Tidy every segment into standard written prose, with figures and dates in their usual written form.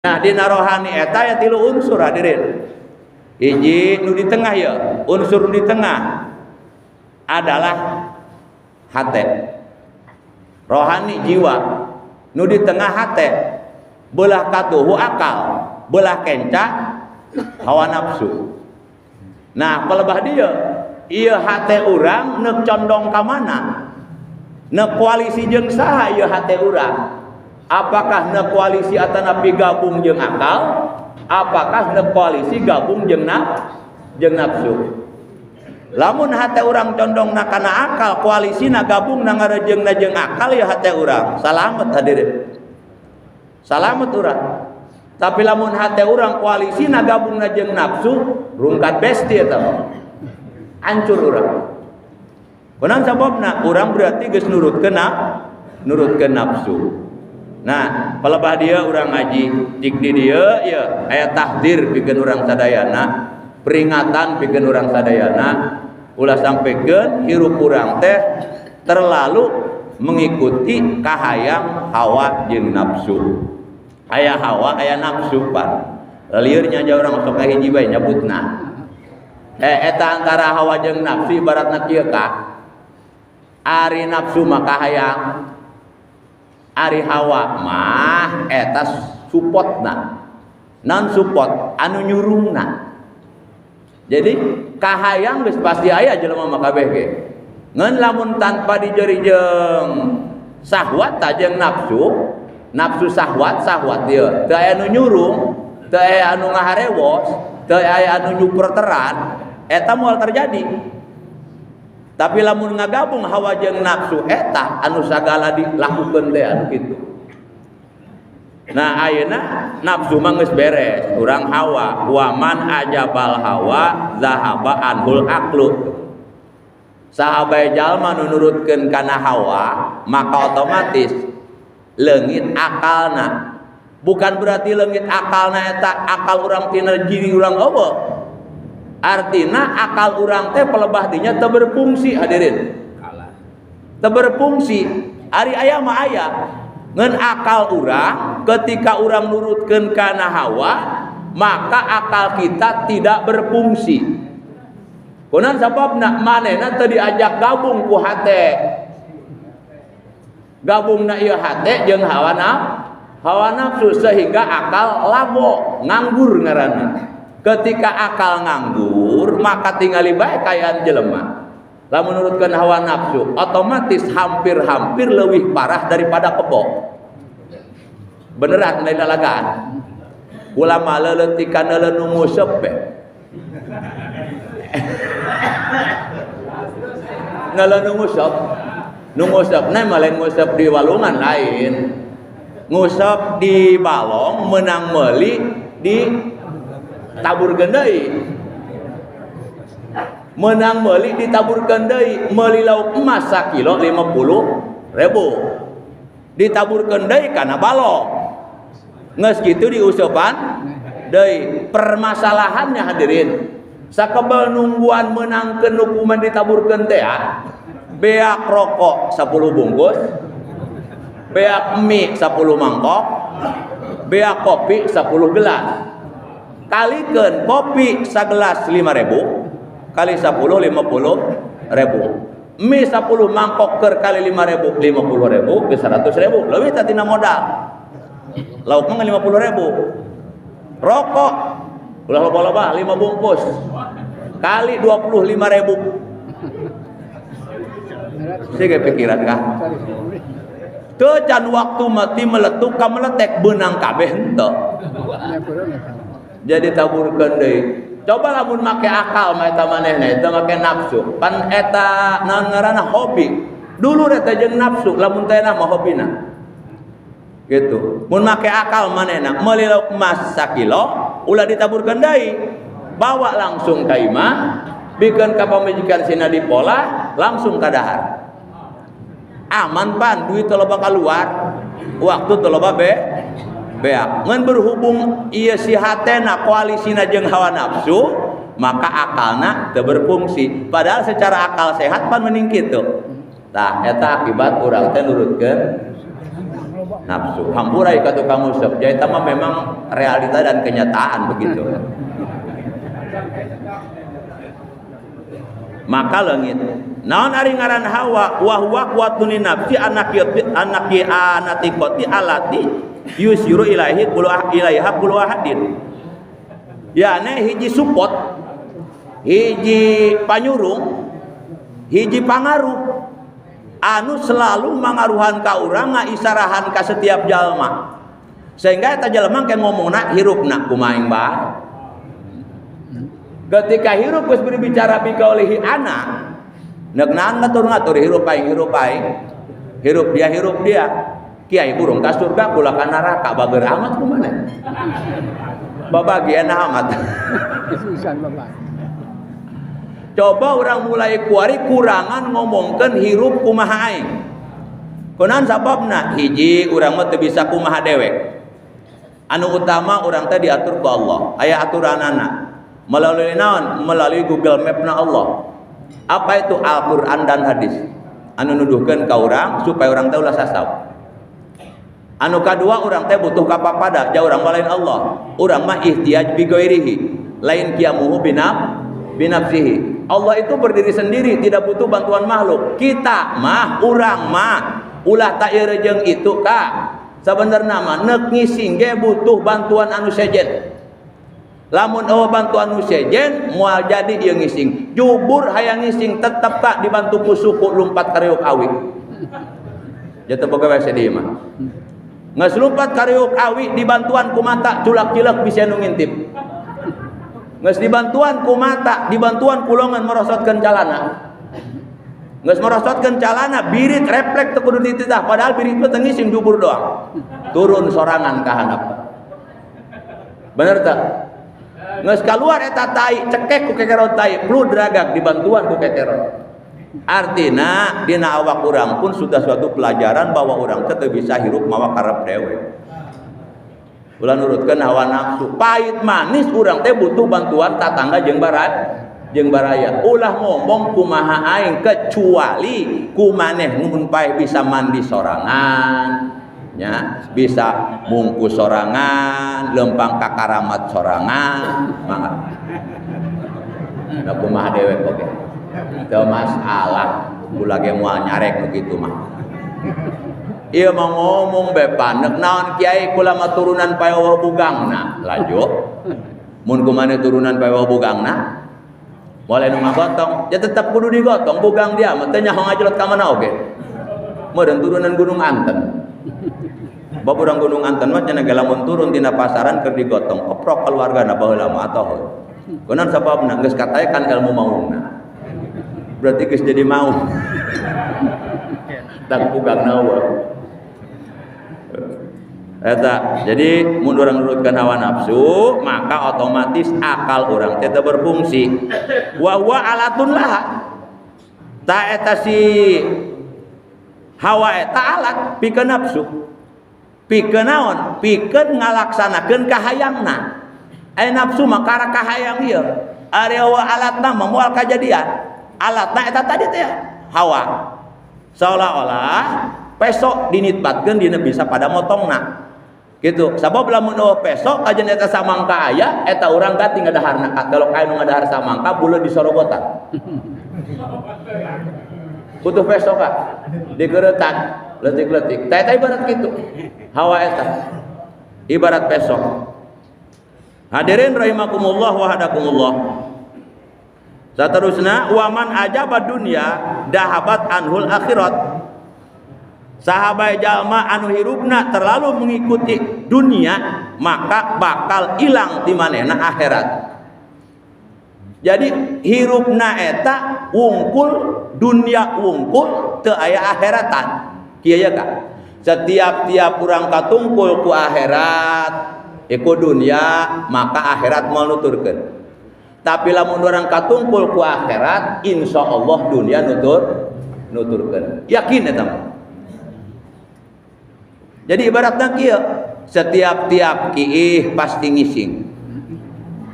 Nah dina rohani eta ya tilu unsur hadirin. Hiji nu di tengah ya, unsur di tengah adalah hate. Rohani jiwa, nu di tengah hate, belah katuhu akal, belah kenca hawa nafsu. Nah pelebah dia, iya hate urang neuk condong ka mana? Neuk koalisi jeung saha ieu hate urang? Apakah neuk koalisi atanapi gabung jeung akal? Apakah neuk koalisi gabung jeung nafsu? Lamun hate urang condong kana akal, koalisina gabung na ngarejeungna jeung akal ya hate urang salamet hadirin. Salamet urang. Tapi lamun hate urang koalisina gabungna jeung nafsu, rungkat besti eta. Hancur urang. Kunaon sababna? Urang berarti geus nurutkeun nafsu. Nah, pelebah dia urang ngaji jik di dia ya aya tahdir pikeun urang sadayana, peringatan pikeun urang sadayana, ulah sampikeun hirup urang teh terlalu mengikuti kahayang hawa jeung nafsu. Aya hawa aya nafsu pan. Lieur nya urang sok hiji bae nyebutna. Eta antara hawa jeung nafsu ibaratna kieu kah? Ari nafsu mah kahayang, ari hawa mah eta supotna. Non support anu nyurungna. Jadi kahayang geus pasti aya jelema mah kabeh ge. Ngan lamun tanpa dijeri jeung syahwat ta jeung nafsu syahwat ieu teu aya nu nyurung, teu aya anu ngaharewos, teu aya anu nyuperteran, eta moal terjadi. Tapi lamun ngagabung hawa jeung nafsu eta anu sagala dilakukeun teh anu kitu. Nah ayeuna nafsu mah geus beres, urang hawa, waman ajabal hawa zahaba anhul aqlu. Sahabat jalma nu nurutkeun kana hawa, maka otomatis leungit akalna. Bukan berarti leungit akalna eta akal urang tina diri urang eueuh. Artina akal urang teh pelebah dinya teu berfungsi hadirin. Teu berfungsi. Ari aya mah aya. Ngan akal urang ketika urang nurutkeun kana hawa, maka akal kita tidak berfungsi. Kunaon sababna? Manehna teu diajak gabung ku hate. Gabungna ieu hate jeung hawa nafsu sehingga akal labo, nganggur ngaranna. Ketika akal nganggur, maka tingali bae kayaan jelema. Lamun nurutkeun hawa nafsu, otomatis hampir-hampir leuwih parah daripada kebo. Beneran lain lalagaan. Ulama leuleutik kana nu nguseup be. Ngaleun nu nguseup. Nu nguseup mah lain nguseup di walungan lain. Nguseup di balong meunang meuli di taburkeun deui. Menang meuli ditaburkeun deui, meuli lauk emas sakilo 50.000. Ditaburkeun deui kana balong. Geus kitu diuseupan deui. Permasalahannya hadirin, sakebal nungguan menangkeun nu kumaha ditaburkeun teh beak rokok 10 bungkus, beak mie 10 mangkok, beak kopi 10 gelas. Kalikeun kopi sagelas 5.000 kali 10 50.000. Mie 10 mangkok keur kali 5.000 50.000 ke 100.000. Leuwih teh tina modal. Lauk mah 50.000. Rokok ulah loba-loba 5 bungkus kali 25.000. Sige pikiran kah? Teu can waktu mati meletuk ka meletek beunang kabeh henteu. Jadi taburkeun deui. Coba lamun make akal mah eta manehna teu make nafsu. Pan eta naon ngaranna hobi. Dulu eta jeung nafsu, lamun teh mah hobina. Gitu. Mun make akal manehna meuli lauk emas sakilo, ulah ditaburkeun deui. Bawa langsung ka imah, bikeun ka pamajikan sina dipola, langsung ka dahar. Aman pan, duit teu loba kaluar, waktu teu loba beak. Ngan berhubung ieu si hatena koalisina jeung hawa nafsu, maka akalna teu berfungsi. Padahal secara akal sehat pan mending kitu. Tah eta akibat urang teh nurutkeun nafsu. Hampurai ka tukang usap. Jadi itu memang realita dan kenyataan begitu. Maka leungit naon ari ngaran Hawa wa huwa quwatun nafsi anaki anatikoti alati yusiru ilaihi kullu ahadin. Ya ne hiji support, hiji panyurung, hiji pangaruh anu selalu mangaruhan ka urang ngaisarahan ka setiap jalma. Sehingga eta jalma ke ngomongna hirupna kumaha bae. Ketika hirup geus berbicara bikaulihi ana, neuk naon ngatur-ngatur hirup aing. Hirup dia. Kiai burung ka surga kula ka neraka bager amat kumaha. Babagian amat. Coba orang mulai kuari kurangan ngomongkan hirup kumaha aing. Kunaon sababna? Hiji urang mah teu bisa kumaha dewek. Anu utama urang teh diatur ku Allah. Aya aturanana. Melalui naon? Melalui Google Map-na Allah. Apa itu Al-Qur'an dan hadis? Anu nuduhkeun ka urang supaya urang teh ulah sasau. Anu kadua urang teh butuh kapapada jauh urang lain Allah. Urang mah ihtiyaj bi ghairihi, lain qiyamuhu binafsihi. Allah itu berdiri sendiri, tidak butuh bantuan makhluk. Kita mah urang mah ulah tak ieu itu ka. Sabenerna mah neuk ngising ge butuh bantuan anu sejen. Lamun eueuh bantuan anu sejen moal jadi ieu ngising. Jubur hayang ngising tetep tak dibantu ku suku lumpat kareuk awi. Jatuh boga wae sedih mah. Nges lumpat kariuk awi dibantuan ku mata culak-cilak bisa nu ngintip. Nges dibantuan ku mata, dibantuan kulongan merosotkeun calana. Nges merosotkeun calana birit refleks teu kudu dititah padahal birit teh ngising jubur doang. Turun sorangan ka handap. Bener teh? Nges kaluar eta tai cekek ku kekeron tai, flu dragak dibantuan ku kekeron. Artina dina awak urang pun sudah suatu pelajaran bahwa urang teh bisa hirup mawa karep dewe. Ulah nurutkeun hawa nafsu. Pahit manis urang teh butuh bantuan tatangga jeung baraya. Ulah ngomong kumaha aing kecuali kumaneh mun paeh bisa mandi sorangan. Ya, bisa mungkus sorangan, lempang kakaramat sorangan. Mangga. Da kumaha dewe oge. Teu masalah kula ge moal nyarek begitu mah. Ieu mah ngomong bepan neuk naon kiai kula mah turunan paewoh bugangna. Lanjut. Mun kumaneh turunan paewoh bugangna moal anu ngagotong, ya tetep kudu digotong bugang dia mah teh nyaho ngajelot ka mana oge. Meureun turunan Gunung Anten. Bab urang Gunung Anten mah cenah lamun turun tina pasaran keur digotong, keprok keluargana baheula mah atoh. Kunaon sababna? Geus kataekan ilmu maungna. Berarti geus jadi mau. Tak bugang nawa. Eta, jadi mun urang nurutkeun hawa nafsu, maka otomatis akal urang teh teu berfungsi. Wa huwa alatun laha. Ta eta si hawa eta alat pikeun nafsu. Pikeun naon? Pikeun ngalaksanakeun kahayangna. Aya nafsu mah kara kahayang ieu. Ari alatna mah moal kajadian. Alatna eta tadi teh hawa. Seolah-olah pesok dinitbatkeun dina bisa pada motongna. Gitu. Sabab lamun pesok kajen eta samangka aya, eta urang gati ngadaharna. Kalau aya nu ngadahar samangka buleun disorogotan. Butuh pesok ka digeuretan, leutik-leutik. Tah eta ibarat kitu. Hawa eta ibarat pesok. Hadirin rahimakumullah wa hadakumullah. Saterusna waman ajaba dunya dahabat anhul akhirat. Sahabat jalma anu hirupna terlalu mengikuti dunia maka bakal hilang di manehna akhirat. Jadi hirupna eta wungkul dunia wungkul teu aya akhiratan. Kieu ya Kak. Setiap urang katungkul ku akhirat iku dunia maka akhirat moal nuturkeun. Tapi lamun orang katungkul ku akhirat insyaallah dunia nuturkeun. Yakin eta mah. Jadi ibaratna kieu, setiap kiih pasti ngising.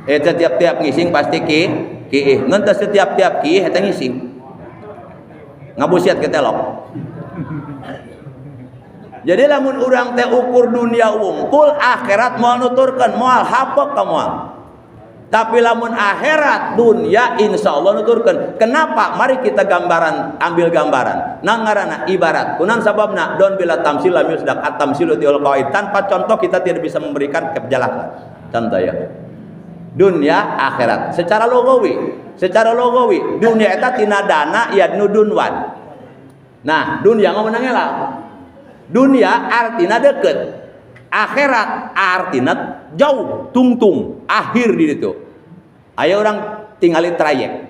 Setiap ngising pasti kiih. Ngan teh setiap kiih eta ngising. Ngabusiat ke telok. Jadi lamun urang teh ukur dunia wungkul, akhirat moal nuturkeun, moal hapek ka moal. Tapi lamun akhirat dunia insya Allah nuturkeun. Kenapa? Mari kita ambil gambaran. Nang ngaranna ibarat. Kunan sababna don bila tamsil lam yusdak at-tamsilu tiul qaid. Tanpa contoh kita tidak bisa memberikan kejelasan. Contoh ya. Dunia akhirat. Secara logawi dunia eta tina dana yadnu dunwan. Nah, dunia ngomongna ngelak. Dunia artina deket, akhirat artina jauh, tungtung, akhir di situ. Ayo orang tinggali trayek.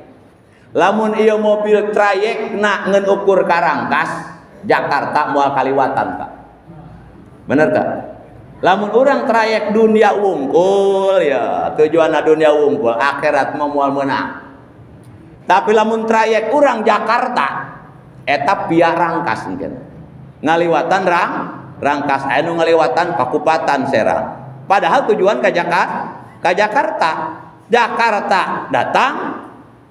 Lamun ieu mobil trayek nak ngen ukur Karangkas, Jakarta moal kaliwatan Pak. Bener tak? Lamun orang trayek dunia wungkul ya, tujuanna dunia wungkul, akhirat moal meunang. Tapi lamun trayek orang Jakarta, eta biar Rangkas mungkin. Ngaliwatan Rangkas anu ngaliwatan Pakupatan Serang. Padahal tujuan ke Jakarta. Jakarta datang,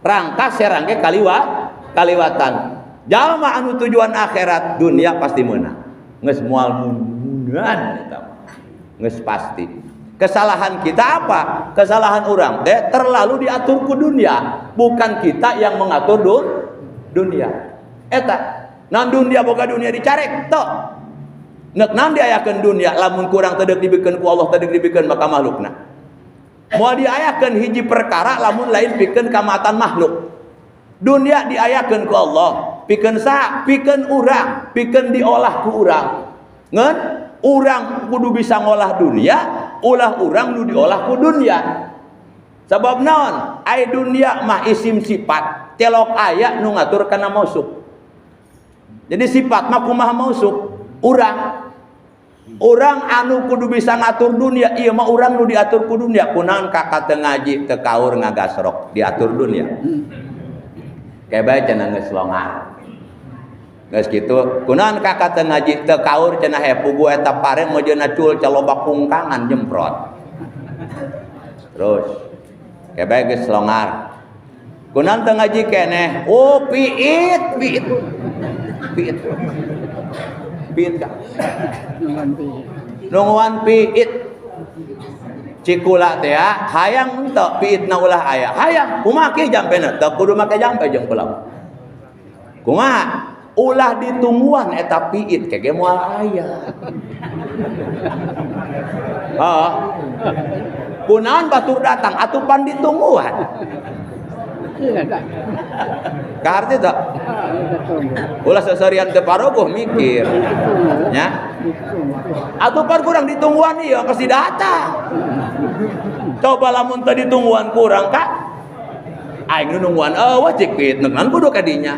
Rangkas Serang ge kaliwatan. Jalma anu tujuan akhirat dunia pasti meunang. Geus moal munduran eta. Geus pasti. Kesalahan kita apa? Kesalahan orang teh terlalu diatur ku dunia, bukan kita yang mengatur dunia. Eta nan dunia boga dunia dicarek tok. Nek nan diayakeun dunia lamun kurang teu dibikeun ku Allah, teu dibikeun maka makhlukna. Moal diayakeun hiji perkara lamun lain pikeun ka matan makhluk. Dunia diayakeun ku Allah, pikeun sa? Pikeun urang, pikeun diolah ku urang. Ngeun urang kudu bisa ngolah dunia, ulah urang nu diolah ku dunia. Sabab naon? Ai dunia mah isim sifat, telok aya nu ngatur kana mausuf. Jadi sifat mah kumaha mausuf? Urang anu kudu bisa ngatur dunia, ieu mah urang nu diatur ku dunia. Kunaon kakak teu ngaji teu kaur ngagasrok diatur dunia. Kae cenah geus longar. Geus kitu, kunaon kakak teu ngaji teu kaur cenah pugu eta pare mojeuna cul caloba kungkangan jemprot. Terus kae geus longar. Kunaon teu ngaji keneh? Oh piit ka nungguan piit cikula teh hayang henteu piitna ulah aya hayang kumaha kieu jampena teu kudu make jampe jeung pulau kumaha ulah ditungguan eta piit kege moal aya kunaon batur datang atupan ditungguan karti tak? Ulah seserian teu parogoh mikir. Nya. Atupan kurang ditungguan ieu pasti datang. Coba lamun teu ditungguan kurang Kak. Aing nu nungguan eueuh cik piit neunan kudu ka dinya.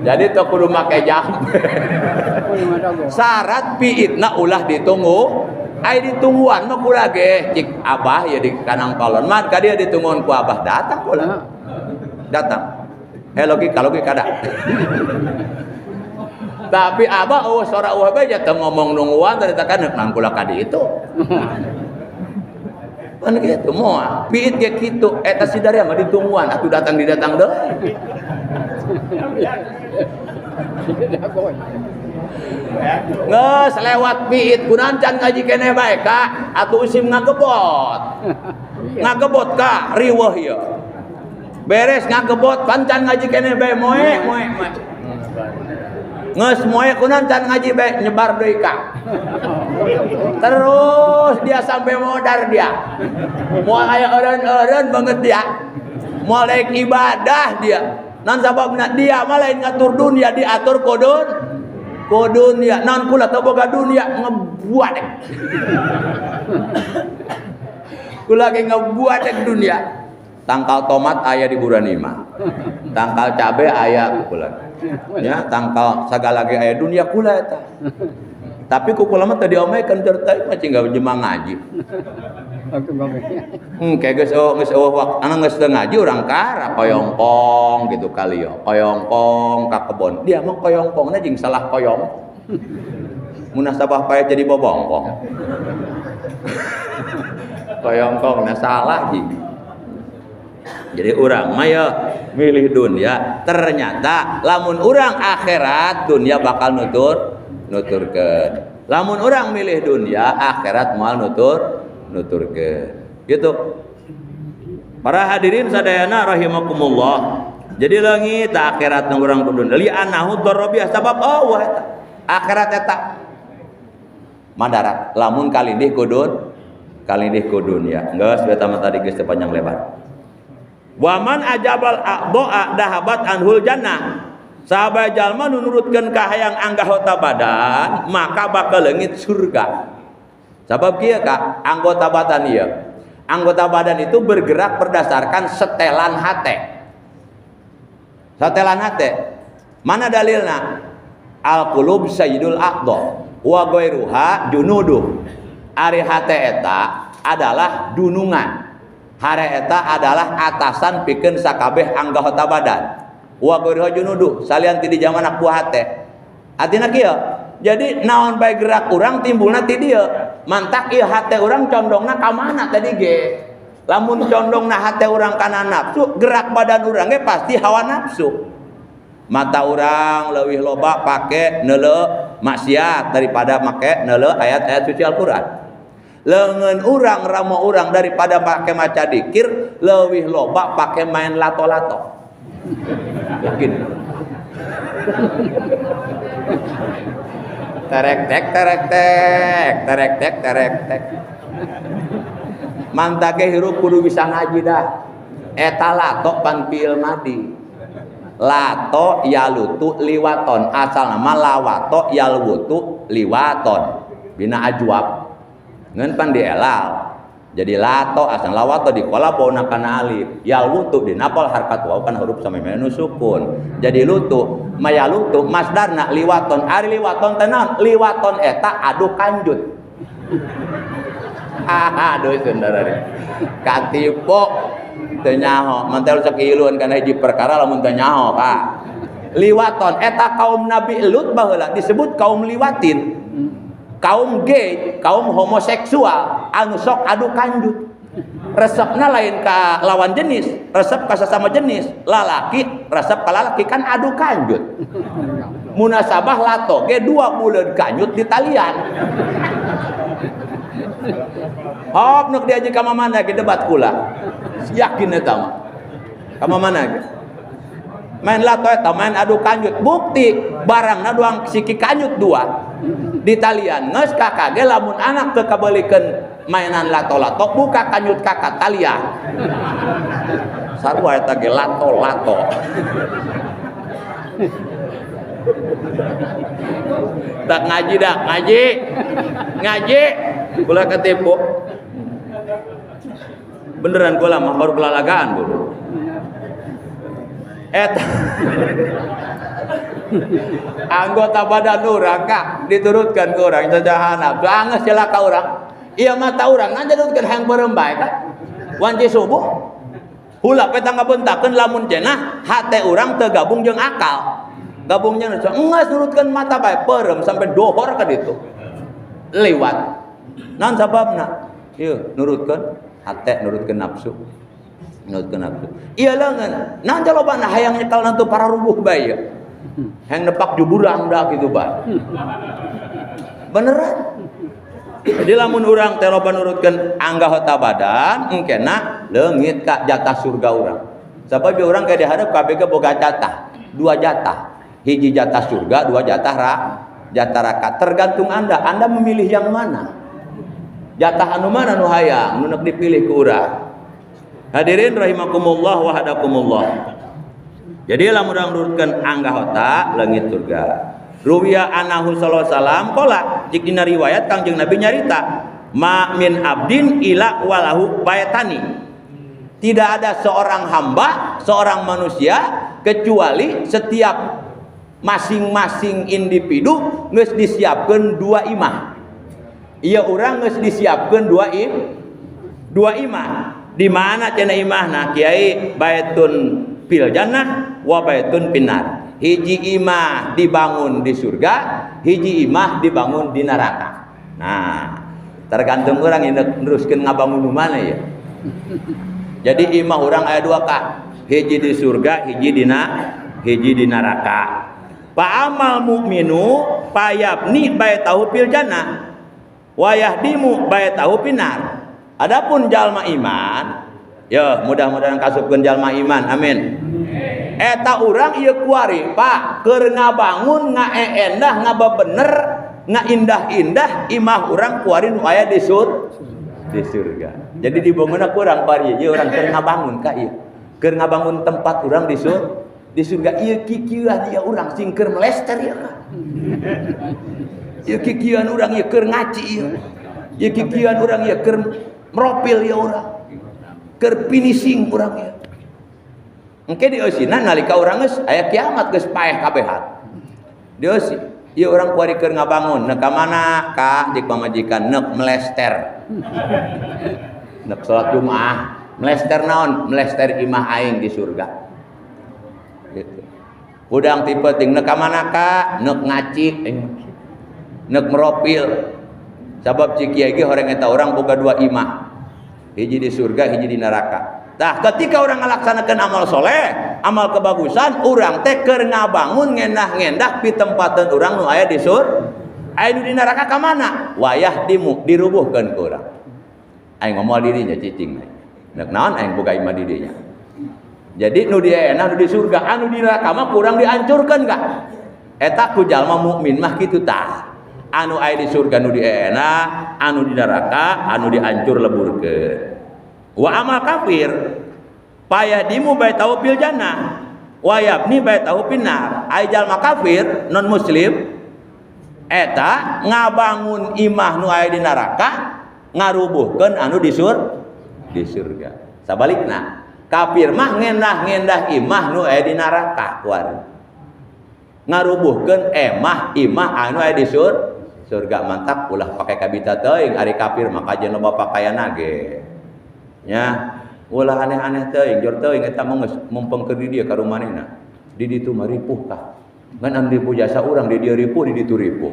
Jadi teu kudu make jam. Syarat piitna ulah ditunggu. Ai ditungguan mah kula ge cik abah ya di kanang palon mah ka dia ditungguan ku abah datang kula. Datang. Logika kada. Tapi abah sora eueuh bae teu ngomong nungguan tadi tekan nang kula ka ditu. Kan kitu moal. Piit ge kitu eta sidari mah ditungguan atuh datang didatang deui. Nges lewat piit kunaon can ngaji keneh bae Kak atuh usim ngagebot ka riweuh ieu beres ngagebot pancan ngaji keneh bae moe nges moe kunaon can ngaji bae nyebar deui Kak terus dia sampai modar dia moal aya eureun-eureun banget dia moal daek ibadah dia nan sababna dia mah lain ngatur dunia diatur ku dunia non kula teu boga dunia ngebuadek kula ge ngebuadek dunia tangkal tomat aya di Buranima tangkal cabe aya kula nya tangkal sagala ge aya dunia kula eta tapi ku kula mah teu diomekeun keur teh mah cingga jemang ngaji kayak geus waktu anu geus teu ngaji urang kara koyongkong gitu kali yo koyongkong ka kebon dia mah koyongkongna jeung salah koyong munasabah pae jadi bobongkong koyongkongna salah jeung jadi urang mah ya milih dunia ternyata lamun urang akhirat dunia bakal nutur nuturkeun. Lamun urang milih dunia, akhirat moal nuturkeun. Gitu. Para hadirin sadayana rahimakumullah. Jadi leungit akhirat nu urang kudu li anahu darabi sabab Allah eta. Akhirat eta madarat lamun kalindih ku dunia. Geus eta mah tadi geus panjang lebar. Waman ajabal a'dha dahabat anhul jannah. Sahabat jalma nu nurutkeun ka hayang anggota badan, maka bakal leungit surga. Sabab kieu ka anggota badan ieu. Anggota badan itu bergerak berdasarkan setelan hate. Setelan hate. Mana dalilna? Al-qulub sayyidul a'dha wa ghairuha junuduh. Ari hate eta adalah dunungan. Hare eta adalah atasan pikeun sakabeh anggota badan. Wa ghairuha junuduh, salian ti di jamanna ku hate. Artina kieu. Jadi naon bae gerak urang timbulna ti dieu. Mantak ieu hate urang condongna ka mana tadi ge? Lamun condongna hate urang kana nafsu, gerak badan urang ge pasti hawa nafsu. Mata urang leuwih loba pake neuleuh maksiat daripada make neuleuh ayat-ayat suci Al-Qur'an. Leungeun urang ramo urang daripada pake maca dikir, leuwih loba pake main lato-lato. Yakin? Terek tek. Mantage hirup kudu bisa ngaji dah. Eta lato pan fiil madi. Lato yalutu liwaton, asal nama lawato yalwutu liwaton. Bina ajwab. Ngeun pan dielal. Jadi lato asal lawato dikola bauna kana alif. Yalwutu dinapal harkat waw kan huruf samemeh nu sukun. Jadi lutu, mayalutu masdarna liwaton. Ari liwaton teh naon? Liwaton eta adu kanjut. Aduh saudara katipo teu nyaho mantel sok iluan kana hiji perkara lamun teu nyaho Pak. Liwaton eta kaum Nabi Lut baheula disebut kaum liwatin. Kaum gay, kaum homoseksual anu sok adu kanjut. Resepna lain ka lawan jenis, resep ka sesama jenis. Lalaki resep ka lalaki kan adu kanjut. Munasabah lato ge 2 buleun kanjut di talian. Hop nuk diaji ka mamana ge debat kula. Yakin eta mah. Ka mamana ge. Main lato eta main adu kanjut. Bukti barangna doang siki kanjut 2. Di talian geus kakak ge lamun anak teu kabelikeun mainan lato-lato buka kanjut kakak talian. Sarua eta ge lato-lato. Tak ngaji dah, ngaji kula ketipu beneran kula mah baru kelalagaan bro. Eta anggota badan urang Kak diturutkeun ku urang jajahana banges celaka urang ieu mata urang ngan diturutkeun hayang beureum bae Kak wanci subuh heula petang ngabentakeun lamun cenah hate urang teu gabung jeung akal gabungnya ngeus nurutkeun mata bae peureum sampai dohor ka ditu liwat naon sababna ieu nurutkeun hate nurutkeun nafsu ieu leungeun naon jalobana hayang nyekel nantu para rubuh bae ieu hayang nepak juburang da kitu bae beneran jadi lamun urang teh loba nurutkeun anggota badan engkena leungit ka jatah surga urang sabab urang ge dihareup kabeh ge boga jatah 2 jatah hiji jatah surga, 2 jatah neraka. Tergantung Anda memilih yang mana. Jatah anu mana nu hayang, nu neuk dipilih ku urang. Hadirin rahimakumullah wa hadakumullah. Jadi lamun urang nurutkeun anggota leungit surga. Ruwiya anahu sallallahu alaihi wasallam qala jik dina riwayat Kangjeng Nabi nyarita, ma min abdin ila walahu bayatani. Tidak ada seorang hamba, seorang manusia kecuali setiap masing-masing individu geus disiapkeun 2 imah. Ieu urang geus disiapkeun 2 imah. Di mana cenah imahna Kiai? Baitun fil jannah wa baitun finnar. Hiji imah dibangun di surga, hiji imah dibangun di neraka. Nah, tergantung urang neruskeun ngabangun di mana ya. Jadi imah urang aya 2 Kak. Hiji di surga, hiji di neraka. Fa amal mukminu payabni baitahu fil jannah wa yahdimu baitahu finar. Adapun jalma iman, ya mudah-mudahan kasupkeun jalma iman, amin. Eta urang ieu kuari Pak keur ngabangun ngaendah ngababener ngaindah-indah imah urang kuari nu aya di surga. Jadi dibangunna kurang pari ieu urang keur ngabangun ka ieu. Keur ngabangun tempat urang di surga. Ieu kikieuan ieu urang sing keur melester ieu. Ieu kikieuan urang ieu keur ngaci ieu. Ieu kikieuan urang ieu keur meropil ieu urang. Keur finishing urang ieu. Engke dieusina nalika urang geus aya kiamat geus paeh kabehan. Dieusi, ieu urang kuari keur ngabangun, neuk ka mana? Ka jeung pamajikan neuk melester. Neuk salat Jumaah. Melester naon? Melester imah aing di surga. Gitu. Udang tipe ting neuk ka mana ka? Neuk ngaci, neuk meropil. Sabab cikieu ge horeng eta urang boga dua imah. Hiji di surga, hiji di neraka. Nah, ketika orang ngalaksanakeun amal soleh, amal kebagusan, urang teh keur ngabangun ngendah-ngendah pi tempateun urang nu aya di aya di neraka ka mana? Wayah dirubuhkeun ku urang. Aing ngomong dirinya cicing. Neuk naon aing boga imah di dinya. Jadi nu di enak nu di surga, anu di neraka mah kurang dihancurkeun ka. Eta ku jalma mukmin mah kitu tah. Anu aya di surga nu di enak, anu di neraka anu dihancur leburkeun. Wa amal kafir payadimu baitahu fil jannah wa yabni baitahu finnar. Ai jalma kafir non muslim eta ngabangun imah nu aya di neraka ngarubuhkeun anu di surga. Sabalikna kafir mah ngendah-ngendah imah nu aya di neraka kuari. Ngarubuhkeun imah anu aya di surga. Mantap ulah pake kabita teuing ari kafir mah kajen loba pakaianna ge. Ya, ulah aneh-aneh teuing, jor teuing eta mah geus mumpengkeun di dieu ka rumanehna. Di ditu mah ripuh tah. Ngan anu ripuh jasa urang di dieu ripuh, di ditu ripuh.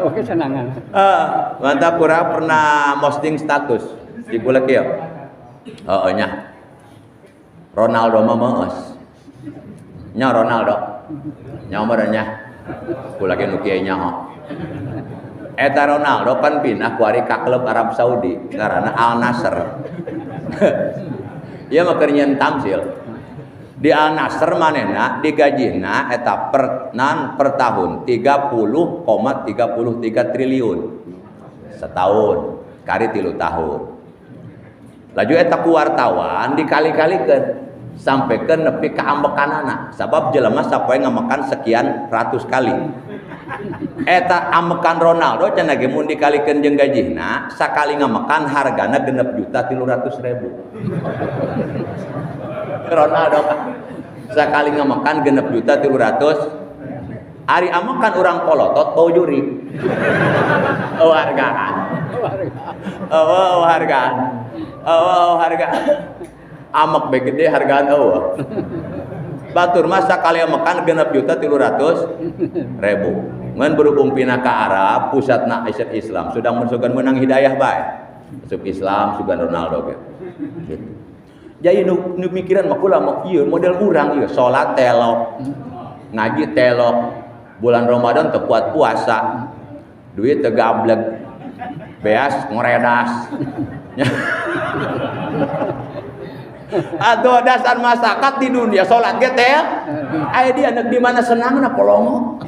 Oke senangan. Mantap kurang pernah posting status di bulan kieu. Heeh nya. Ronaldo mah meus. Nya Ronaldo. Nya umurnya. Kula ge nu kieu nya ho. Eta Ronaldo pan pindah kuari ka klub Arab Saudi ngaranna Al Nassr. Ieu mah keur nyeun tamsil. Di Al Nassr manehna digajina eta per tahun 30,33 triliun setahun kari 3 tahun. Laju eta ku wartawan dikali-kalikeun sampaikeun nepi ka ambekanana sabab jelema sapoe ngamekan sekian ratus kali. Eta amekan Ronaldo cenah ge mun dikalikeun jeung gajihna sakali ngamekan hargana 6.300.000. Ronaldo sakali ngamekan 6.300.000. Ari amekan urang polotot bau juri. Hargaan. Hargaan. Amek bae gede hargaan eueuh. Batur mah sakali amekan 6.300.000. Ngan berhubung pindah ke Arab, pusatna Islam, sudah menang hidayah bae. Masuk Islam sugan Ronaldo gitu. Jadi nu mikiran mah kula mah ieu model urang ieu salat telok, ngaji telok, bulan Ramadan teu kuat puasa, duit teu gableg, beas ngoredas. Atau dasar masyarakat di dunia salat ge teh aya di anak di mana senangna polongo.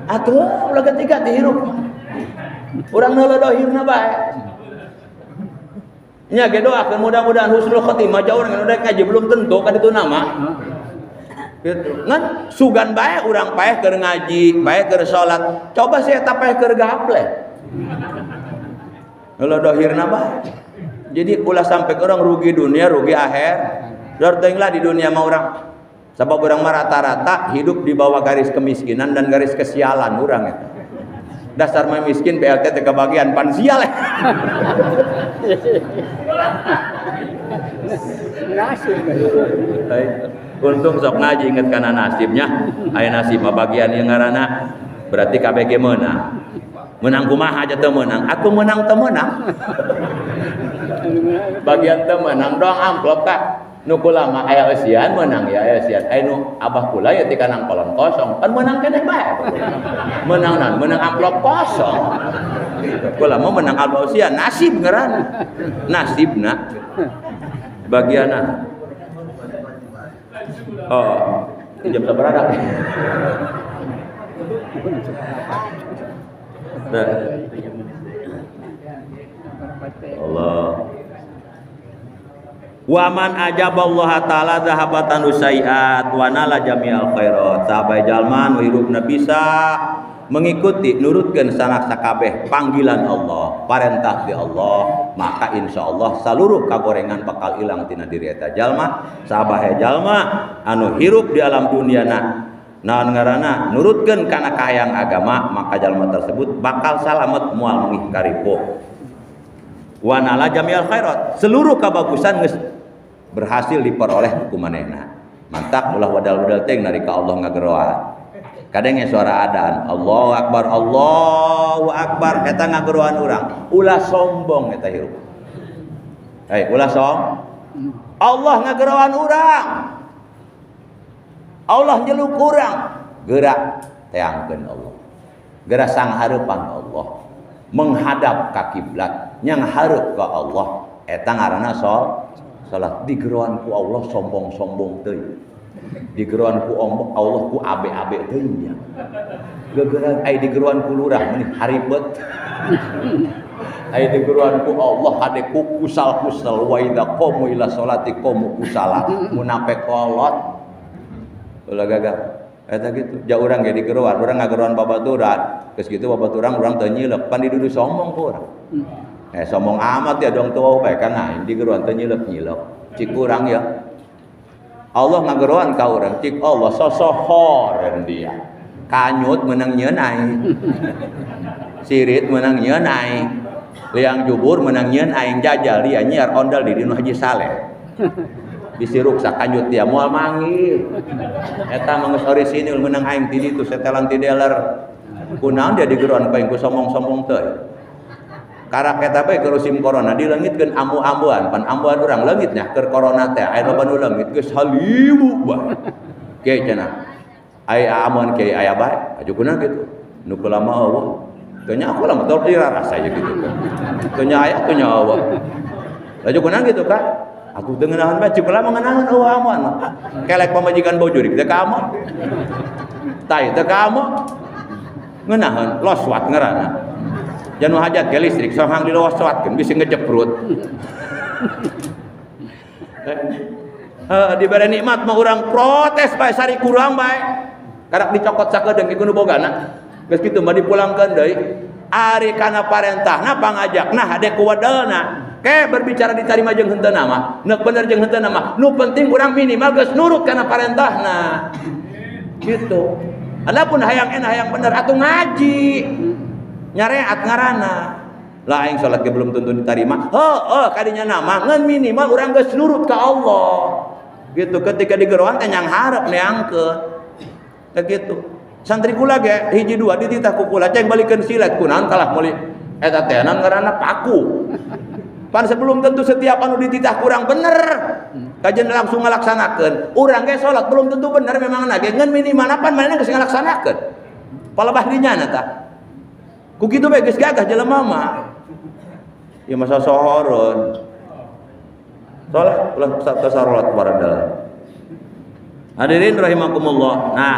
Atuh ulah ketika dihirup. Urang ngelodohirna bae. Nya ge doakeun mudah-mudahan husnul khotimah jauh dengan udah kaji belum tentu ka ditu nama. Gitu. Ngan sugan bae urang paeh keur ngaji, paeh keur salat. Coba saya eta paeh keur gaplek. Ngelodohirna bae. Jadi ulah sampai orang rugi dunia, rugi akhir. Dortenglah di dunia mah urang. Sebab orang mah rata-rata hidup di bawah garis kemiskinan dan garis kesialan urang eta. Dasar mah miskin BLT teh kebagian pan sial. Nasib. Untung sok ngaji inget kana nasibnya. Aya nasib mah bagian yang ngaranna berarti KBG menang. Menang kumaha aja teu menang. Aku menang teu menang. Bagian teu menang doang amplop Kak. Nu kulama aya eusian menang ya eusian. Nu abah kula ya ti kanang kolon kosong. Kan menang keneh bae. Menang amplop kosong. Kula mau menang abah eusian nasib ngeuran. Nasibna bagiana. Oh, jam sabaraha? Nah. Allah. Wa man ajaballaha ta'ala zahabatan usaiat wa nala jami'al khairat. Sahabat jalma nu hirupna bisa mengikuti nurutkeun sanak sakabeh panggilan Allah, parentah ti Allah, maka insyaallah seluruh kagorengan bakal ilang tina diri eta jalma. Sahabat jalma anu hirup di alam duniana naon ngaranna nurutkeun kana kahayang agama, maka jalma tersebut bakal salamet moal mengih karipo. Wa nala jami'al khairat, seluruh kabagusan geus berhasil diperoleh ku manehna. Mantap ulah wadal-wadal teh narika Allah ngageroa. Kadang suara adaan Allahu Akbar, Allahu Akbar, eta ngageroan urang. Ulah sombong eta hirup. Ulah Allah ngageroan urang. Allah nyeluk urang. Gerak teangkeun Allah. Gerak sanghareupan Allah. Menghadap ka kiblat, nyang hareup ka Allah. Eta ngaranna salat. Digeroan ku Allah sombong-sombong teuing. Digeroan ku Allah ku abe-abe teuing nya. Gegeran ai digeroan ku lurah meni haribet. Ai digeroan ku Allah hade ku kusal-kusal wa idza qamu ila sholati qamu kusala. Munape kolot. Ulah gagah. Eta gitu. Ja urang ge digeroan, urang ngageroan babaturan. Geus kitu babaturan urang teu nyilep, pan didudu sombong ku urang. Sombong amat ya dong tuh bae kan aing digeroan teh nyilep-nyilep. Cik urang ya. Allah ngageroan ka urang, cik Allah sosohoreun dia. Kanyut menang nyeun Sirit menang nyeun aing. Liang jubur menang nyeun aing jajal dia nyiar ondal di dinu Haji Saleh. Disiruk sakanyut dia moal manggih. Eta mah geus orisinil menang aing ti ditu setelan ti dealer. Kunaon dia digeroan ka aing ku sombong-sombong teh. Karak eta bae keur musim corona dileungitkeun ambu-ambuan, pan ambuan urang leungitnya keur corona teh aya loba nu leungit geus haliwu bae. Kieu cenah. Aya amun kieu aya bae, ajukeuna kitu. Nu lama eueuh. Teu nya aku lama tol rasa aja gitu kan. Teu nya aya teu nya eueuh. Ajukeuna gitu kan. Aku teu ngeunaheun bae cik lama ngeunaheun eueuh amun. Kelek pamajikan bojuri teh ka amon. Tai teh ka amon. Ngeunaheun loswat ngaranna. Janu hajat ke listrik sohang diloswatkeun bisa ngejeprut. Dibere nikmat mah urang protes bae sari kurang bae. Karak dicokot sakedeung ieu nu bogana. Geus kitu mah dipulangkeun deui. Ari kana parentahna pangajakna hade ku wadelna. Ke berbicara ditarima jeung henteu mah. Neuk bener jeung henteu mah. Nu penting urang minimal geus nurut kana parentahna. Gitu. Adapun hayang enak hayang bener atuh ngaji. Nyareat ngaranna. Lah aing salat ge belum tentu ditarima. Kadinya nama ngan minimal urang geus nurut ka Allah. Gitu ketika digeroan teh nyang hareup neangkeun. Teh gitu. Santri kula ge hiji dua dititah ku kula ceng balikeun silet kunaon kalah meuli eta teh naon ngaranna paku. Pan sebelum tentu setiap anu dititah kurang bener. Kajen langsung ngalaksanakeun. Urang ge salat belum tentu bener memang ge ngan minimal napan manehna geus ngalaksanakeun. Palebah dinyana tah. Ku kitu bae geus gagah jelema mah. Ieu masa sohoreun. Salat ulah tasarulat baradal. Hadirin rahimakumullah. Nah,